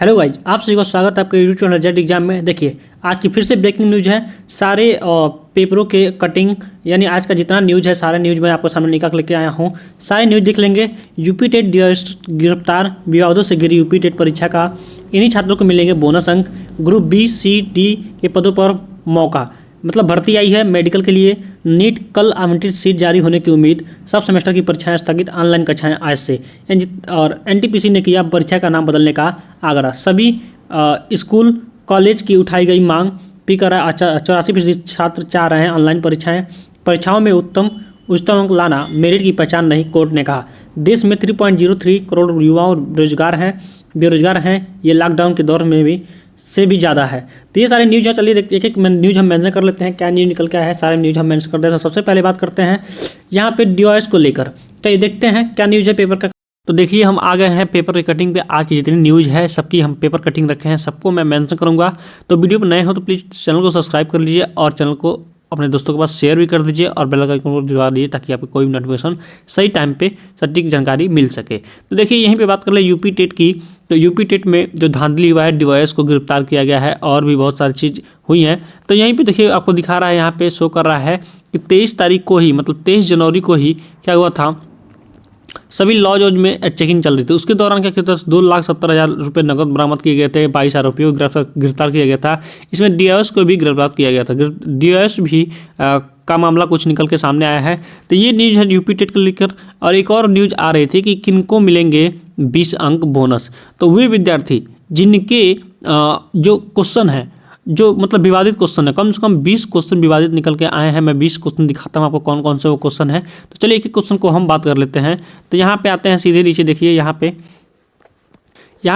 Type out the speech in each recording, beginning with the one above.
Hello guys, आप सभी को स्वागत है आपके यूट्यूब चैनल जेड एग्जाम में। देखिए, आज की फिर से ब्रेकिंग न्यूज़ है। सारे पेपरों के कटिंग यानी आज का जितना न्यूज़ है सारा न्यूज़ मैं आपको सामने निकाल लेके आया हूँ। सारे न्यूज़ देख लेंगे। यूपी टेट गिरफ्तार, विवादों से घिरी यूपी टेट परीक्षा का, इन्हीं छात्रों को मिलेंगे बोनस अंक, ग्रुप बी सी डी के पदों पर मौका, मतलब भर्ती आई है मेडिकल के लिए। नीट कल आवंटित सीट जारी होने की उम्मीद, सब सेमेस्टर की परीक्षाएं स्थगित, ऑनलाइन कक्षाएं आज से। और एनटीपीसी ने किया परीक्षा का नाम बदलने का आग्रह। सभी स्कूल कॉलेज की उठाई गई मांग। पी कर 84% छात्र चाह रहे हैं ऑनलाइन परीक्षाएं। परीक्षाओं में उच्चतम अंक लाना मेरिट की पहचान नहीं, कोर्ट ने कहा। देश में 3.03 करोड़ युवा बेरोजगार हैं। ये लॉकडाउन के दौर में भी से भी ज़्यादा है। तो ये सारे न्यूज़ है। चलिए एक एक न्यूज़ हम मेंशन कर लेते हैं, क्या न्यूज़ निकल के आया है। सारे न्यूज़ हम मेंशन कर देते हैं। सबसे पहले बात करते हैं यहाँ पे डीओएस को लेकर। तो ये देखते हैं क्या न्यूज़ है पेपर का। तो देखिए, हम आ गए हैं पेपर की कटिंग पे। आज की जितनी न्यूज़ है सबकी हम पेपर कटिंग रखे हैं, सबको मैं मेंशन करूँगा। तो वीडियो पर नए हो तो प्लीज़ चैनल को सब्सक्राइब कर लीजिए और चैनल को अपने दोस्तों के पास शेयर भी कर दीजिए और बेल आइकन को दबा दीजिए ताकि आपको कोई भी नोटिफिकेशन सही टाइम पे सटीक जानकारी मिल सके। तो देखिए, यहीं पे बात कर ले यूपी टेट की। तो यूपी टेट में जो धांधली हुआ है, डीओएस को गिरफ्तार किया गया है और भी बहुत सारी चीज़ हुई हैं। तो यहीं पे देखिए, आपको दिखा रहा है, यहाँ पे शो कर रहा है कि 23 तारीख को ही, मतलब 23 जनवरी को ही क्या हुआ था, सभी लॉज में चेकिंग चल रही थी। उसके दौरान क्या किया था, 2,70,000 रुपये नकद बरामद किए गए थे। 22 आरोपियों को गिरफ्तार किया गया था। इसमें डीओएस को भी गिरफ्तार किया गया था। डीओएस भी का मामला कुछ निकल के सामने आया है। तो ये न्यूज़ है यूपी टेट को लेकर। और एक और न्यूज़ आ रही थी कि किनको मिलेंगे 20 अंक बोनस। तो वे विद्यार्थी जिनके जो क्वेश्चन है, जो मतलब विवादित क्वेश्चन है, कम से कम 20 क्वेश्चन विवादित निकल के आए हैं। मैं 20 क्वेश्चन दिखाता हूँ आपको कौन कौन से वो क्वेश्चन है। तो चलिए एक एक क्वेश्चन को हम बात कर लेते हैं। तो यहाँ पे आते हैं सीधे नीचे। देखिए यहाँ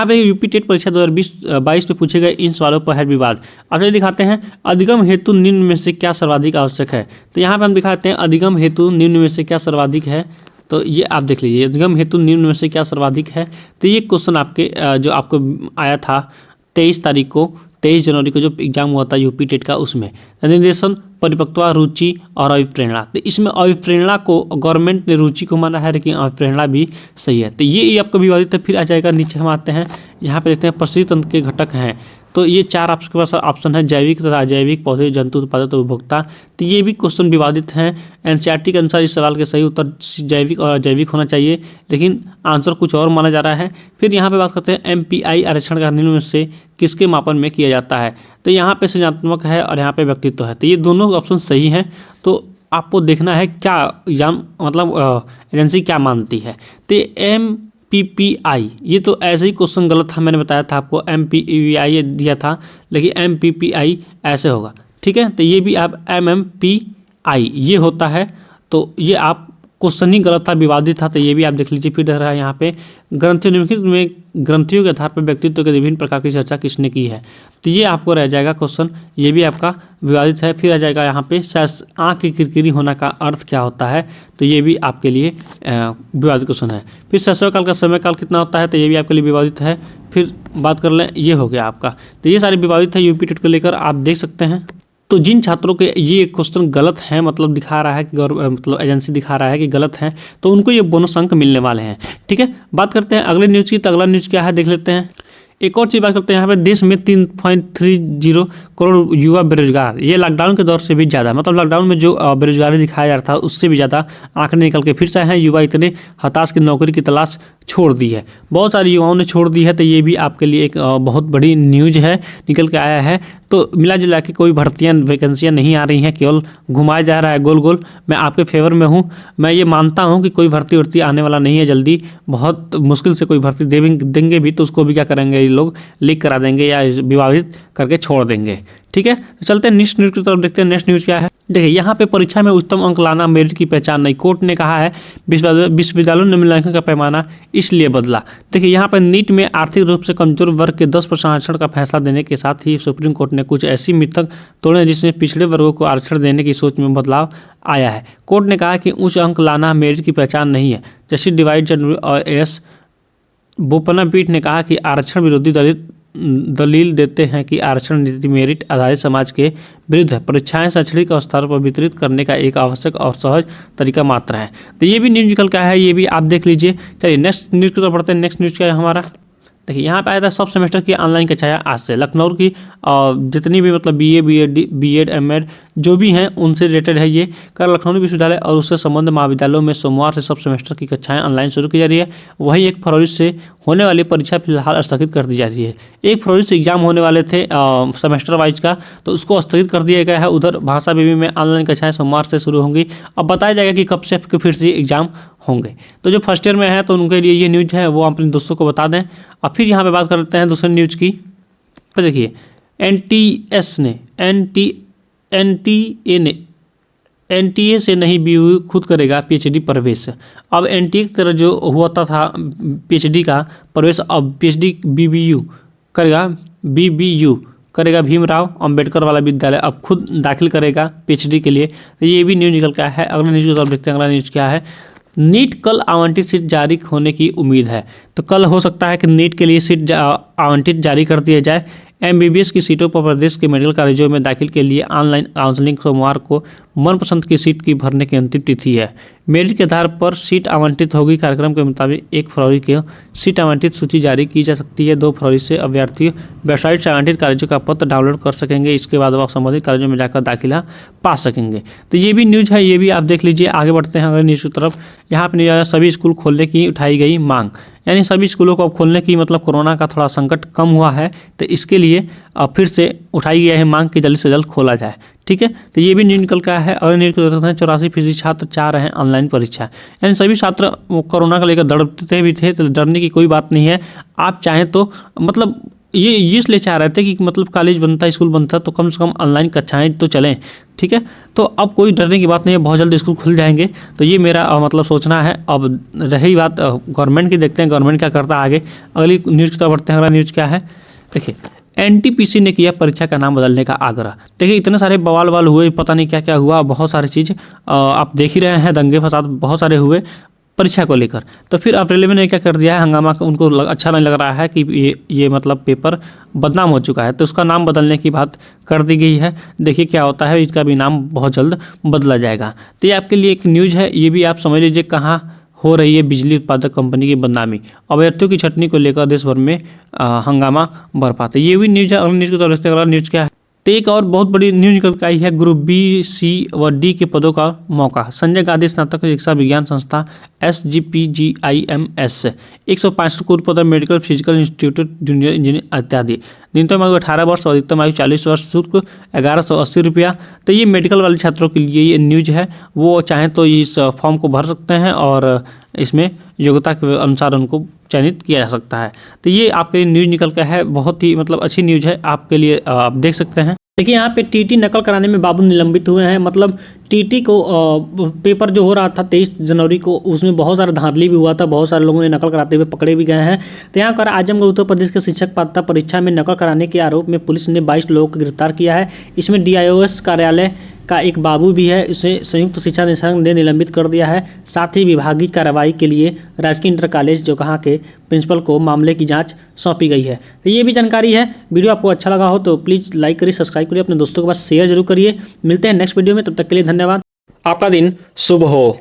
पे यूपी टेट परीक्षा 2022 में पूछे गए इन सवालों पर है विवाद। अब चलिए दिखाते हैं, अधिगम हेतु निम्न में से क्या सर्वाधिक आवश्यक है। तो यहाँ पे हम दिखाते हैं अधिगम हेतु निम्न में से क्या सर्वाधिक है। तो ये आप देख लीजिए, अधिगम हेतु निम्न में से क्या सर्वाधिक है। तो ये क्वेश्चन आपके जो आपको आया था 23 जनवरी को जो एग्जाम हुआ था यूपी टेट का, उसमें निर्देशन, परिपक्वता, रुचि और अभिप्रेरणा। तो इसमें अभिप्रेरणा को गवर्नमेंट ने रुचि को माना है, लेकिन अभिप्रेरणा भी सही है। तो ये आपका विवादित है। फिर आ जाएगा नीचे, हम आते हैं, यहाँ पे देखते हैं परिस्थिति तंत्र के घटक हैं। तो ये 4 आपके पास ऑप्शन है, जैविक तथा अजैविक, पौधे, जंतु, उत्पादक और उपभोक्ता। तो ये भी क्वेश्चन विवादित हैं। एनसीईआरटी के अनुसार इस सवाल के सही उत्तर जैविक और अजैविक होना चाहिए, लेकिन आंसर कुछ और माना जा रहा है। फिर यहाँ पे बात करते हैं एमपीआई आरक्षण का निम्न में से किसके मापन में किया जाता है। तो यहाँ पे सृजनात्मक है और यहाँ पे व्यक्तित्व है। तो ये दोनों ऑप्शन सही हैं। तो आपको देखना है क्या एग्जाम मतलब एजेंसी क्या मानती है। तो MPPI, ये तो ऐसे ही क्वेश्चन गलत था, मैंने बताया था आपको MPPI दिया था, लेकिन MPPI ऐसे होगा, ठीक है। तो ये भी आप MMPI ये होता है। तो ये आप क्वेश्चन ही गलत था, विवादित था। तो ये भी आप देख लीजिए। फिर रहा है यहाँ पे ग्रंथियों निम्नलिखित में ग्रंथियों के आधार पर व्यक्तित्व के विभिन्न प्रकार की चर्चा किसने की है। तो ये आपको रह जाएगा क्वेश्चन, ये भी आपका विवादित है। फिर आ जाएगा यहाँ पे आँख की किरकिरी होना का अर्थ क्या होता है। तो ये भी आपके लिए विवादित क्वेश्चन है। फिर शैशवकाल का समय काल कितना होता है। तो ये भी आपके लिए विवादित है। फिर बात कर लें, ये हो गया आपका। तो ये सारे विवादित है यूपी टेट को लेकर, आप देख सकते हैं। तो जिन छात्रों के ये क्वेश्चन गलत हैं, मतलब दिखा रहा है कि मतलब एजेंसी दिखा रहा है कि गलत हैं, तो उनको ये बोनस अंक मिलने वाले हैं, ठीक है। बात करते हैं अगले न्यूज़ की। तो अगला न्यूज़ क्या है देख लेते हैं। एक और चीज़ बात करते हैं, यहाँ पे देश में 3.30 करोड़ युवा बेरोजगार। ये लॉकडाउन के दौर से भी ज़्यादा, मतलब लॉकडाउन में जो बेरोजगारी दिखाया जा रहा था उससे भी ज़्यादा आंकड़े निकल के फिर से हैं। युवा इतने हताश की नौकरी की तलाश छोड़ दी है, बहुत सारे युवाओं ने छोड़ दी है। तो ये भी आपके लिए एक बहुत बड़ी न्यूज़ है, निकल के आया है। तो मिला जुला के कोई भर्तियाँ वैकेंसियाँ नहीं आ रही हैं, केवल घुमाया जा रहा है गोल गोल। मैं आपके फेवर में हूँ। मैं ये मानता हूँ कि कोई भर्ती आने वाला नहीं है जल्दी, बहुत मुश्किल से कोई भर्ती देंगे भी, तो उसको भी क्या करेंगे, ये लोग लीक करा देंगे या विवादित करके छोड़ देंगे, ठीक है। तो चलते हैं नेक्स्ट न्यूज़ की तरफ, देखते हैं नेक्स्ट न्यूज़ क्या है। देखिए, यहाँ पे परीक्षा में उच्चतम अंक लाना मेरिट की पहचान नहीं, कोर्ट ने कहा है। विश्वविद्यालयों ने मूल्यांकन का पैमाना इसलिए बदला। देखिए, यहाँ पर नीट में आर्थिक रूप से कमजोर वर्ग के 10% आरक्षण का फैसला देने के साथ ही सुप्रीम कोर्ट ने कुछ ऐसी मिथक तोड़े जिसमें पिछड़े वर्गों को आरक्षण देने की सोच में बदलाव आया है। कोर्ट ने कहा कि उच्च अंक लाना मेरिट की पहचान नहीं है। जस्टिस डिवाइड और एस बोपन्ना पीठ ने कहा कि आरक्षण विरोधी दलील देते हैं कि आरक्षण नीति मेरिट आधारित समाज के विरुद्ध है। परीक्षाएं शैक्षणिक स्तर पर वितरित करने का एक आवश्यक और सहज तरीका मात्र है। तो ये भी न्यूज निकल का है, ये भी आप देख लीजिए। चलिए नेक्स्ट न्यूज़ की तरफ बढ़ते हैं। नेक्स्ट न्यूज़ क्या है हमारा, देखिए यहाँ पे आया था सब सेमेस्टर की ऑनलाइन कक्षाएं आज से। लखनऊ की जितनी भी मतलब BA BEd MAd जो भी हैं उनसे रिलेटेड है ये। कर लखनऊ विश्वविद्यालय और उससे संबंध महाविद्यालयों में सोमवार से सब सेमेस्टर की कक्षाएं ऑनलाइन शुरू की जा रही है। वहीं 1 फरवरी से होने वाली परीक्षा फिलहाल स्थगित कर दी जा रही है। 1 फरवरी से एग्जाम होने वाले थे सेमेस्टर वाइज का, तो उसको स्थगित कर दिया गया है। उधर भाषा विवि में ऑनलाइन कक्षाएं सोमवार से शुरू होंगी। अब बताया जाएगा कि कब से फिर से एग्जाम होंगे। तो जो फर्स्ट ईयर में है तो उनके लिए ये न्यूज़ है वो अपने दोस्तों को बता दें। और फिर यहाँ पे बात कर लेते हैं दूसरे न्यूज़ की। तो देखिए NTA से नहीं BU खुद करेगा PhD प्रवेश। अब NTA की तरह जो हुआ था PhD का प्रवेश, अब PhD BBU करेगा भीमराव अंबेडकर वाला विद्यालय अब खुद दाखिल करेगा PhD के लिए। तो ये भी न्यूज़ निकल के आया है। अगला न्यूज़ की तरफ देखते हैं। अगला न्यूज़ क्या है, नीट कल आवंटित सीट जारी होने की उम्मीद है। तो कल हो सकता है कि नीट के लिए सीट आवंटित जारी कर दिया जाए। MBBS की सीटों पर प्रदेश के मेडिकल कॉलेजों में दाखिल के लिए ऑनलाइन काउंसलिंग सोमवार को मनपसंद की सीट की भरने की अंतिम तिथि है। मेरिट के आधार पर सीट आवंटित होगी। कार्यक्रम के मुताबिक 1 फरवरी को सीट आवंटित सूची जारी की जा सकती है। 2 फरवरी से अभ्यर्थी वेबसाइट से आवंटित कॉलेजों का पत्र डाउनलोड कर सकेंगे। इसके बाद वह संबंधित कॉलेजों में जाकर दाखिला पा सकेंगे। तो ये भी न्यूज़ है, ये भी आप देख लीजिए। आगे बढ़ते हैं अगले न्यूज़ की तरफ। यहाँ पर न्यूज़ सभी स्कूल खोलने की उठाई गई मांग, यानी सभी स्कूलों को अब खोलने की मतलब कोरोना का थोड़ा संकट कम हुआ है तो इसके लिए फिर से उठाई गई है मांग कि जल्द से जल्द खोला जाए। ठीक है, तो ये भी न्यूज़ निकल का है। और न्यूज़ को देखते हैं 84% छात्र चाह रहे हैं ऑनलाइन परीक्षा, यानी सभी छात्र कोरोना को लेकर डरते भी थे। तो डरने की कोई बात नहीं है। आप चाहें तो मतलब ये इसलिए चाह रहे थे कि मतलब कॉलेज बनता, स्कूल बनता तो कम से कम ऑनलाइन कक्षाएं तो चलें। ठीक है, तो अब कोई डरने की बात नहीं है, बहुत जल्द स्कूल खुल जाएंगे। तो ये मेरा मतलब सोचना है। अब रही बात गवर्नमेंट की, देखते हैं गवर्नमेंट क्या करता है आगे। अगली न्यूज़ की तरफ बढ़ते हैं। अगला न्यूज़ क्या है, देखिए NTPC ने किया परीक्षा का नाम बदलने का आग्रह। देखिए इतने सारे बवाल हुए, पता नहीं क्या क्या हुआ, बहुत सारी चीज़ आप देख ही रहे हैं, दंगे फसाद बहुत सारे हुए परीक्षा को लेकर। तो फिर अब रेलवे ने क्या कर दिया है, हंगामा, उनको अच्छा नहीं लग रहा है कि ये मतलब पेपर बदनाम हो चुका है, तो उसका नाम बदलने की बात कर दी गई है। देखिए क्या होता है, इसका भी नाम बहुत जल्द बदला जाएगा। तो ये आपके लिए एक न्यूज़ है, ये भी आप समझ लीजिए कहाँ हो रही है बिजली उत्पादक कंपनी की बदनामी। अभ्यर्थियों की छटनी को लेकर देश भर में हंगामा बरपा। तो ये भी न्यूज़ है। अगला न्यूज़ की तरफ देखते हैं। अगला न्यूज़ क्या है, तो एक और बहुत बड़ी न्यूज निकल के आई है। ग्रुप B, C व D के पदों का मौका। संजय गांधी स्नातक शिक्षा विज्ञान संस्था SGPGIMS 165 करोड़ पद, medical physical institute junior engineer इत्यादि। न्यूनतम आयु 18 वर्ष और अधिकतम आयु 40 वर्ष। शुल्क 1180 रुपया। तो ये मेडिकल वाले छात्रों के लिए ये न्यूज है। वो चाहें तो इस फॉर्म को भर सकते हैं और इसमें योग्यता के अनुसार उनको चयनित किया जा सकता है। तो ये आपके लिए न्यूज़ निकल कर है, बहुत ही मतलब अच्छी न्यूज़ है आपके लिए, आप देख सकते हैं। देखिए यहाँ पे TT नकल कराने में बाबू निलंबित हुए हैं। मतलब TT को पेपर जो हो रहा था 23 जनवरी को, उसमें बहुत सारा धांधली भी हुआ था, बहुत सारे लोगों ने नकल कराते हुए पकड़े भी गए हैं। तो यहाँ कर आजमगढ़ उत्तर प्रदेश के शिक्षक पात्रता परीक्षा में नकल कराने के आरोप में पुलिस ने 22 लोगों को गिरफ्तार किया है। इसमें DIOS कार्यालय का एक बाबू भी है, इसे संयुक्त शिक्षा निदेशालय ने निलंबित कर दिया है। साथ ही विभागीय कार्रवाई के लिए राजकीय इंटर कॉलेज जो कहाँ के प्रिंसिपल को मामले की जांच सौंपी गई है। तो ये भी जानकारी है। वीडियो आपको अच्छा लगा हो तो प्लीज़ लाइक करिए, सब्सक्राइब करिए, अपने दोस्तों के पास शेयर जरूर करिए। मिलते हैं नेक्स्ट वीडियो में, तब तक के लिए धन्यवाद। आपका दिन शुभ हो।